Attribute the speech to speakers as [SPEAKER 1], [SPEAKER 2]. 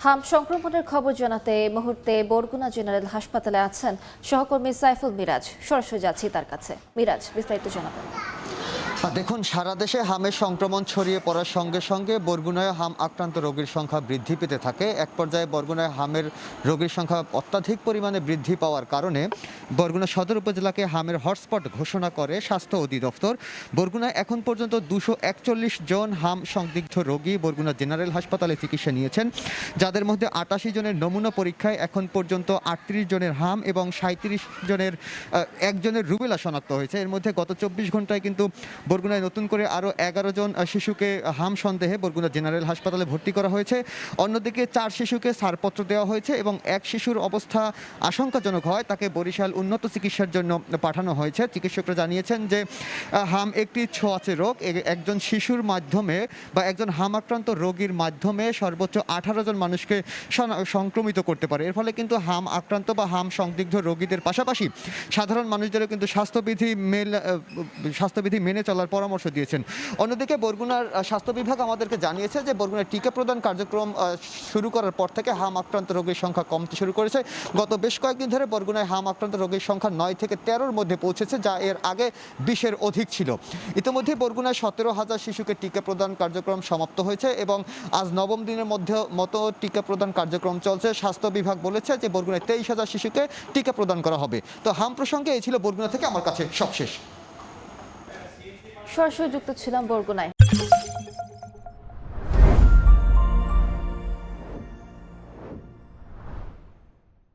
[SPEAKER 1] হাম সংক্রমণের খবর জানাতে এই মুহূর্তে বরগুনা জেনারেল হাসপাতালে আছেন সহকর্মী সাইফুল মিরাজ। সরাসরি যাচ্ছি তার কাছে। মিরাজ, বিস্তারিত জানাবেন।
[SPEAKER 2] দেখুন, সারা দেশে হামের সংক্রমণ ছড়িয়ে পড়ার সঙ্গে সঙ্গে বরগুনায় হাম আক্রান্ত রোগীর সংখ্যা বৃদ্ধি পেতে থাকে। এক পর্যায়ে বরগুনায় হামের রোগীর সংখ্যা অত্যাধিক পরিমাণে বৃদ্ধি পাওয়ার কারণে বরগুনা সদর উপজেলাকে হামের হটস্পট ঘোষণা করে স্বাস্থ্য অধিদপ্তর। বরগুনায় এখন পর্যন্ত 241 জন হাম সংদিগ্ধ রোগী বরগুনা জেনারেল হাসপাতালে চিকিৎসা নিয়েছেন, যাদের মধ্যে 88 জনের নমুনা পরীক্ষায় এখন পর্যন্ত 38 জনের হাম এবং 37 জনের একজনের রুবেলা শনাক্ত হয়েছে। এর মধ্যে গত 24 ঘন্টায় কিন্তু বরগুনায় নতুন করে আরও 11 জন শিশুকে হাম সন্দেহে বরগুনা জেনারেল হাসপাতালে ভর্তি করা হয়েছে। অন্যদিকে 4 শিশুকে ছাড়পত্র দেওয়া হয়েছে এবং এক শিশুর অবস্থা আশঙ্কাজনক হয় তাকে বরিশাল উন্নত চিকিৎসার জন্য পাঠানো হয়েছে। চিকিৎসকরা জানিয়েছেন যে হাম একটি ছোঁয়াচে রোগ। একজন শিশুর মাধ্যমে বা একজন হাম আক্রান্ত রোগীর মাধ্যমে সর্বোচ্চ 18 জন মানুষকে সংক্রমিত করতে পারে। এর ফলে কিন্তু হাম আক্রান্ত বা হাম সংদিগ্ধ রোগীদের পাশাপাশি সাধারণ মানুষদেরও কিন্তু স্বাস্থ্যবিধি মেনে চলার পরামর্শ দিয়েছেন। অন্যদিকে বরগুনার স্বাস্থ্য বিভাগ আমাদেরকে জানিয়েছে যে বরগুনার টিকা প্রদান কার্যক্রম শুরু করার পর থেকে হাম আক্রান্ত রোগীর সংখ্যা কমতে শুরু করেছে। গত বেশ কয়েকদিন ধরে বরগুনায় হাম আক্রান্ত রোগীর সংখ্যা 9 থেকে 13-র মধ্যে পৌঁছেছে, যা এর আগে 20-এর অধিক ছিল। ইতিমধ্যে বরগুনায় 17,000 শিশুকে টিকা প্রদান কার্যক্রম সমাপ্ত হয়েছে এবং আজ নবম দিনের মতো টিকা প্রদান কার্যক্রম চলছে। স্বাস্থ্য বিভাগ বলেছে যে বরগুনায় 23,000 শিশুকে টিকা প্রদান করা হবে। তো হাম প্রসঙ্গে এই ছিল বরগুনা থেকে আমার কাছে সবশেষ।
[SPEAKER 1] সরাসরি যুক্ত ছিলাম বরগুনায়।